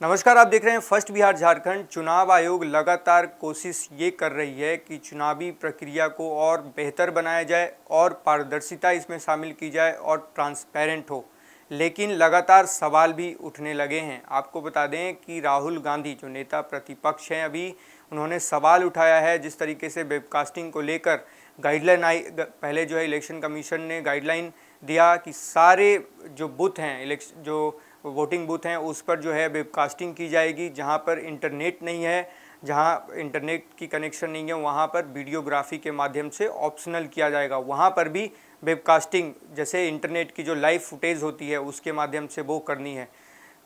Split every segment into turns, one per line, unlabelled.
नमस्कार, आप देख रहे हैं फर्स्ट बिहार झारखंड। चुनाव आयोग लगातार कोशिश ये कर रही है कि चुनावी प्रक्रिया को और बेहतर बनाया जाए और पारदर्शिता इसमें शामिल की जाए और ट्रांसपेरेंट हो, लेकिन लगातार सवाल भी उठने लगे हैं। आपको बता दें कि राहुल गांधी जो नेता प्रतिपक्ष हैं, अभी उन्होंने सवाल उठाया है जिस तरीके से वेबकास्टिंग को लेकर गाइडलाइन आई। पहले जो है इलेक्शन कमीशन ने गाइडलाइन दिया कि सारे जो बूथ हैं, इलेक्शन जो वोटिंग बूथ हैं उस पर जो है वेबकास्टिंग की जाएगी। जहां पर इंटरनेट नहीं है, जहां इंटरनेट की कनेक्शन नहीं है, वहां पर वीडियोग्राफी के माध्यम से ऑप्शनल किया जाएगा। वहां पर भी वेबकास्टिंग, जैसे इंटरनेट की जो लाइव फुटेज होती है उसके माध्यम से वो करनी है।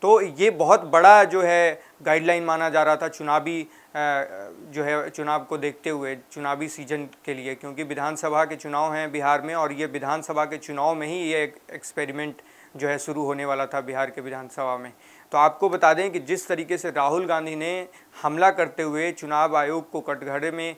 तो ये बहुत बड़ा जो है गाइडलाइन माना जा रहा था चुनावी जो है चुनाव को देखते हुए, चुनावी सीजन के लिए, क्योंकि विधानसभा के चुनाव हैं बिहार में और ये विधानसभा के चुनाव में ही ये एक्सपेरिमेंट जो है शुरू होने वाला था बिहार के विधानसभा में। तो आपको बता दें कि जिस तरीके से राहुल गांधी ने हमला करते हुए चुनाव आयोग को कटघरे में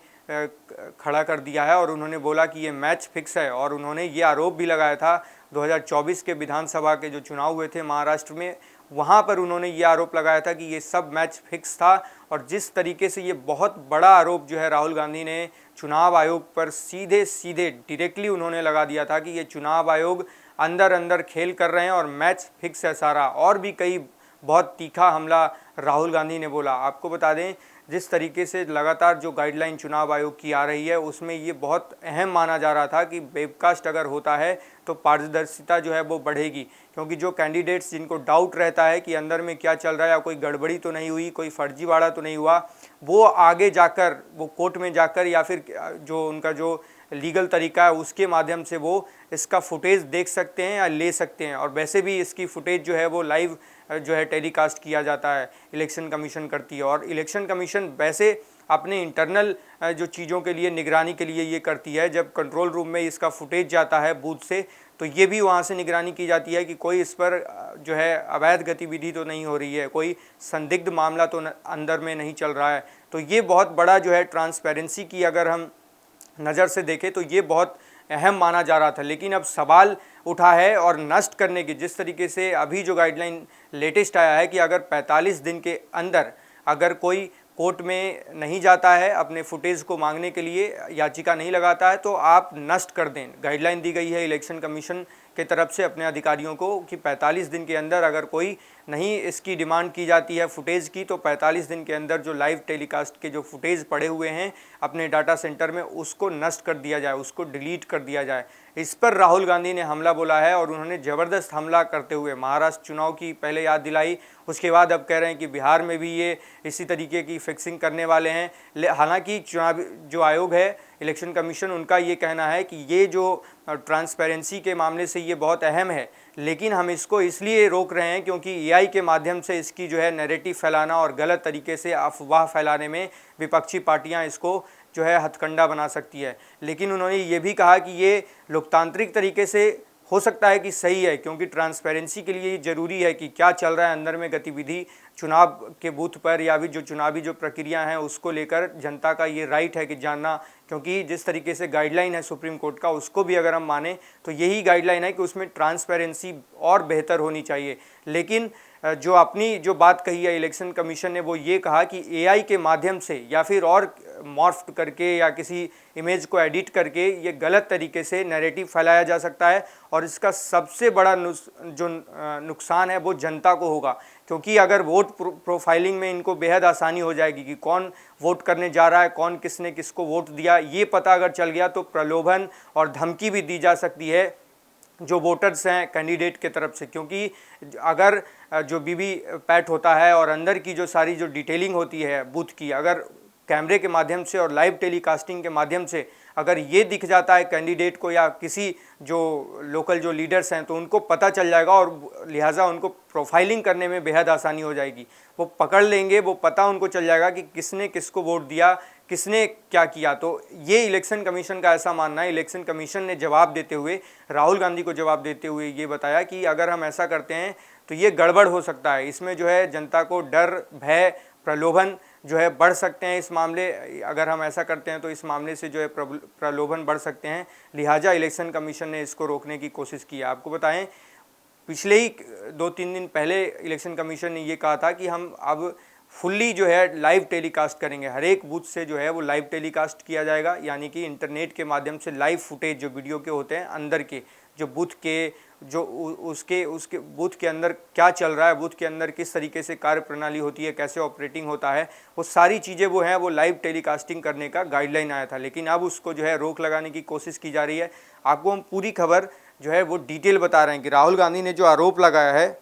खड़ा कर दिया है और उन्होंने बोला कि ये मैच फिक्स है, और उन्होंने ये आरोप भी लगाया था 2024 के विधानसभा के जो चुनाव हुए थे महाराष्ट्र में, वहाँ पर उन्होंने ये आरोप लगाया था कि ये सब मैच फिक्स था। और जिस तरीके से ये बहुत बड़ा आरोप जो है राहुल गांधी ने चुनाव आयोग पर सीधे सीधे डायरेक्टली उन्होंने लगा दिया था कि ये चुनाव आयोग अंदर अंदर खेल कर रहे हैं और मैच फिक्स है सारा। और भी कई बहुत तीखा हमला राहुल गांधी ने बोला। आपको बता दें जिस तरीके से लगातार जो गाइडलाइन चुनाव आयोग की आ रही है उसमें ये बहुत अहम माना जा रहा था कि वेबकास्ट अगर होता है तो पारदर्शिता जो है वो बढ़ेगी, क्योंकि जो कैंडिडेट्स जिनको डाउट रहता है कि अंदर में क्या चल रहा है या कोई गड़बड़ी तो नहीं हुई, कोई फर्जीवाड़ा तो नहीं हुआ, वो आगे जाकर वो कोर्ट में जाकर या फिर जो उनका जो लीगल तरीका है उसके माध्यम से वो इसका फुटेज देख सकते हैं या ले सकते हैं। और वैसे भी इसकी फुटेज जो है वो लाइव जो है टेलीकास्ट किया जाता है, इलेक्शन कमीशन करती है। और इलेक्शन कमीशन वैसे अपने इंटरनल जो चीज़ों के लिए निगरानी के लिए ये करती है, जब कंट्रोल रूम में इसका फुटेज जाता है बूथ से तो ये भी वहाँ से निगरानी की जाती है कि कोई इस पर जो है अवैध गतिविधि तो नहीं हो रही है, कोई संदिग्ध मामला तो अंदर में नहीं चल रहा है। तो ये बहुत बड़ा जो है ट्रांसपेरेंसी की अगर हम नज़र से देखें तो ये बहुत अहम माना जा रहा था। लेकिन अब सवाल उठा है और नष्ट करने की, जिस तरीके से अभी जो गाइडलाइन लेटेस्ट आया है कि अगर 45 दिन के अंदर अगर कोई कोर्ट में नहीं जाता है, अपने फुटेज को मांगने के लिए याचिका नहीं लगाता है, तो आप नष्ट कर दें। गाइडलाइन दी गई है इलेक्शन कमीशन के तरफ से अपने अधिकारियों को कि 45 दिन के अंदर अगर कोई नहीं इसकी डिमांड की जाती है फुटेज की, तो 45 दिन के अंदर जो लाइव टेलीकास्ट के जो फुटेज पड़े हुए हैं अपने डाटा सेंटर में उसको नष्ट कर दिया जाए, उसको डिलीट कर दिया जाए। इस पर राहुल गांधी ने हमला बोला है और उन्होंने ज़बरदस्त हमला करते हुए महाराष्ट्र चुनाव की पहले याद दिलाई, उसके बाद अब कह रहे हैं कि बिहार में भी ये इसी तरीके की फिक्सिंग करने वाले हैं। हालांकि चुनाव जो आयोग है इलेक्शन कमीशन, उनका ये कहना है कि ये जो ट्रांसपेरेंसी के मामले से ये बहुत अहम है, लेकिन हम इसको इसलिए रोक रहे हैं क्योंकि एआई के माध्यम से इसकी जो है नैरेटिव फैलाना और गलत तरीके से अफवाह फैलाने में विपक्षी पार्टियां इसको जो है हथकंडा बना सकती है। लेकिन उन्होंने ये भी कहा कि ये लोकतांत्रिक तरीके से हो सकता है कि सही है, क्योंकि ट्रांसपेरेंसी के लिए ज़रूरी है कि क्या चल रहा है अंदर में गतिविधि चुनाव के बूथ पर, या भी जो चुनावी जो प्रक्रिया हैं उसको लेकर जनता का ये राइट है कि जानना। क्योंकि जिस तरीके से गाइडलाइन है सुप्रीम कोर्ट का, उसको भी अगर हम माने तो यही गाइडलाइन है कि उसमें ट्रांसपेरेंसी और बेहतर होनी चाहिए। लेकिन जो अपनी जो बात कही है इलेक्शन कमीशन ने, वो ये कहा कि एआई के माध्यम से या फिर और मॉर्फ करके या किसी इमेज को एडिट करके ये गलत तरीके से नैरेटिव फैलाया जा सकता है, और इसका सबसे बड़ा जो नुकसान है वो जनता को होगा। क्योंकि अगर वोट प्रोफाइलिंग में इनको बेहद आसानी हो जाएगी कि कौन वोट करने जा रहा है, कौन किसने किसको वोट दिया, ये पता अगर चल गया तो प्रलोभन और धमकी भी दी जा सकती है जो वोटर्स हैं कैंडिडेट के तरफ से। क्योंकि अगर जो वीवी पैट होता है और अंदर की जो सारी जो डिटेलिंग होती है बूथ की, अगर कैमरे के माध्यम से और लाइव टेलीकास्टिंग के माध्यम से अगर ये दिख जाता है कैंडिडेट को या किसी जो लोकल जो लीडर्स हैं, तो उनको पता चल जाएगा और लिहाजा उनको प्रोफाइलिंग करने में बेहद आसानी हो जाएगी। वो पकड़ लेंगे, वो पता उनको चल जाएगा कि किसने किसको वोट दिया, किसने क्या किया। तो ये इलेक्शन कमीशन का ऐसा मानना है। इलेक्शन कमीशन ने जवाब देते हुए, राहुल गांधी को जवाब देते हुए ये बताया कि अगर हम ऐसा करते हैं तो ये गड़बड़ हो सकता है, इसमें जो है जनता को डर, भय, प्रलोभन जो है बढ़ सकते हैं। इस मामले अगर हम ऐसा करते हैं तो इस मामले से जो है प्रलोभन बढ़ सकते हैं, लिहाजा इलेक्शन कमीशन ने इसको रोकने की कोशिश की है। आपको बताएं पिछले ही 2-3 दिन पहले इलेक्शन कमीशन ने ये कहा था कि हम अब फुल्ली जो है लाइव टेलीकास्ट करेंगे, हर एक बूथ से जो है वो लाइव टेलीकास्ट किया जाएगा, यानी कि इंटरनेट के माध्यम से लाइव फुटेज जो वीडियो के होते हैं अंदर के जो बूथ के जो उसके बूथ के अंदर क्या चल रहा है, बूथ के अंदर किस तरीके से कार्य प्रणाली होती है, कैसे ऑपरेटिंग होता है, वो सारी चीज़ें वो हैं वो लाइव टेलीकास्टिंग करने का गाइडलाइन आया था। लेकिन अब उसको जो है रोक लगाने की कोशिश की जा रही है। आपको हम पूरी खबर जो है वो डिटेल बता रहे हैं कि राहुल गांधी ने जो आरोप लगाया है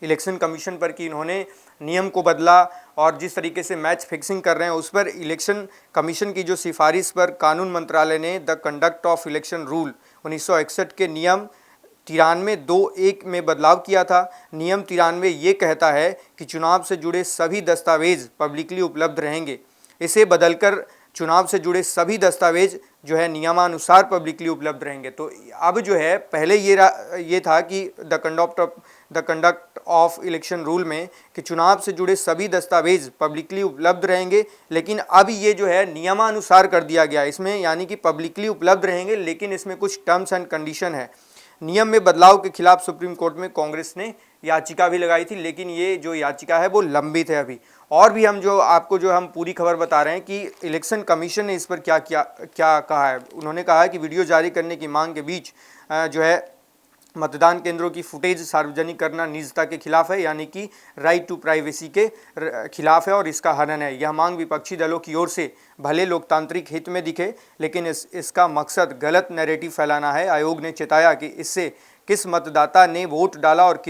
इलेक्शन कमीशन पर कि इन्होंने नियम को बदला और जिस तरीके से मैच फिक्सिंग कर रहे हैं, उस पर इलेक्शन कमीशन की जो सिफारिश पर कानून मंत्रालय ने the conduct of election rule 1961 के नियम 93(2)(1) में बदलाव किया था। नियम 93 ये कहता है कि चुनाव से जुड़े सभी दस्तावेज पब्लिकली उपलब्ध रहेंगे। इसे बदलकर चुनाव से जुड़े सभी दस्तावेज जो है नियमानुसार पब्लिकली उपलब्ध रहेंगे। तो अब जो है पहले ये था कि the conduct of election rule में कि चुनाव से जुड़े सभी दस्तावेज पब्लिकली उपलब्ध रहेंगे, लेकिन अब ये जो है नियमानुसार कर दिया गया इसमें, यानी कि पब्लिकली उपलब्ध रहेंगे, लेकिन इसमें कुछ टर्म्स एंड कंडीशन है। नियम में बदलाव के खिलाफ सुप्रीम कोर्ट में कांग्रेस ने याचिका भी लगाई थी, लेकिन ये जो याचिका है वो लंबित है अभी। और भी हम हम पूरी खबर बता रहे हैं कि इलेक्शन कमीशन ने इस पर क्या कहा है। उन्होंने कहा है कि वीडियो जारी करने की मांग के बीच जो है मतदान केंद्रों की फुटेज सार्वजनिक करना निजता के खिलाफ है, यानी कि राइट टू प्राइवेसी के खिलाफ है और इसका हनन है। यह मांग विपक्षी दलों की ओर से भले लोकतांत्रिक हित में दिखे, लेकिन इसका मकसद गलत नैरेटिव फैलाना है। आयोग ने चेताया कि इससे किस मतदाता ने वोट डाला और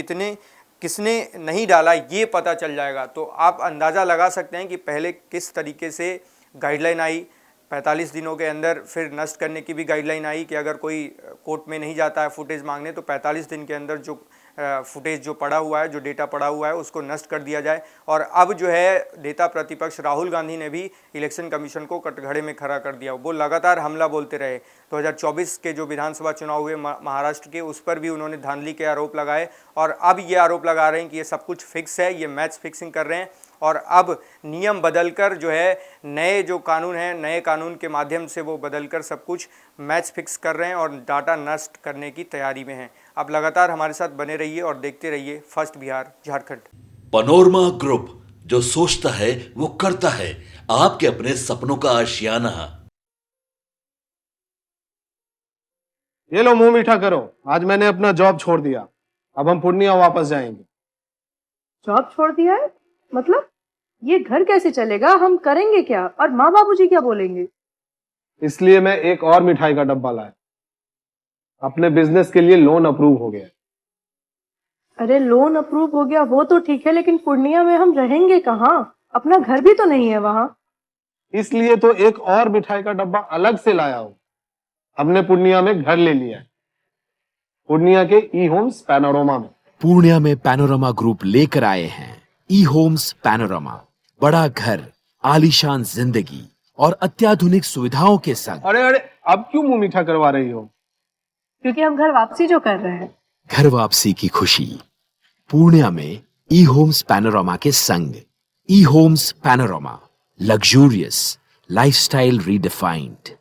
किसने नहीं डाला ये पता चल जाएगा। तो आप अंदाज़ा लगा सकते हैं कि पहले किस तरीके से गाइडलाइन आई, 45 दिनों के अंदर फिर नष्ट करने की भी गाइडलाइन आई कि अगर कोई कोर्ट में नहीं जाता है फुटेज मांगने तो 45 दिन के अंदर जो फुटेज जो पड़ा हुआ है, जो डेटा पड़ा हुआ है, उसको नष्ट कर दिया जाए। और अब जो है नेता प्रतिपक्ष राहुल गांधी ने भी इलेक्शन कमीशन को कटघरे में खड़ा कर दिया। वो लगातार हमला बोलते रहे। 2024 के जो विधानसभा चुनाव हुए महाराष्ट्र के, उस पर भी उन्होंने धांधली के आरोप लगाए और अब ये आरोप लगा रहे हैं कि ये सब कुछ फिक्स है, ये मैच फिक्सिंग कर रहे हैं और अब नियम बदलकर जो है नए जो कानून है, नए कानून के माध्यम से वो बदलकर सब कुछ मैच फिक्स कर रहे हैं और डाटा नष्ट करने की तैयारी में हैं। आप लगातार हमारे साथ बने रहिए और देखते रहिए first Bihar Jharkhand.
Panorama group, जो सोचता है वो करता है, आपके अपने सपनों का आशियाना।
ये लो, मुंह मीठा करो। आज मैंने अपना जॉब छोड़ दिया, अब हम पूर्णिया वापस जाएंगे।
जॉब छोड़ दिया है? मतलब ये घर कैसे चलेगा? हम करेंगे क्या? और माँ बाबूजी क्या बोलेंगे?
इसलिए मैं एक और मिठाई का डब्बा लाया। अपने बिजनेस के लिए लोन अप्रूव हो गया।
अरे लोन अप्रूव हो गया वो तो ठीक है, लेकिन पूर्णिया में हम रहेंगे कहाँ? अपना घर भी तो नहीं है वहाँ।
इसलिए तो एक और मिठाई का डब्बा अलग से लाया हूँ। हमने पूर्णिया में घर ले लिया है, पूर्णिया के ई होम्स पैनोरमा में।
पूर्णिया में पैनोरमा ग्रुप लेकर आए हैं ई होम्स पैनोरमा। बड़ा घर, आलीशान जिंदगी और अत्याधुनिक सुविधाओं के संग।
अरे अब क्यों मुंह मीठा करवा रही हो?
क्योंकि हम घर वापसी जो कर रहे हैं।
घर वापसी की खुशी पूर्णिया में ई होम्स पैनोरमा के संग। E Homes Panorama, luxurious lifestyle redefined.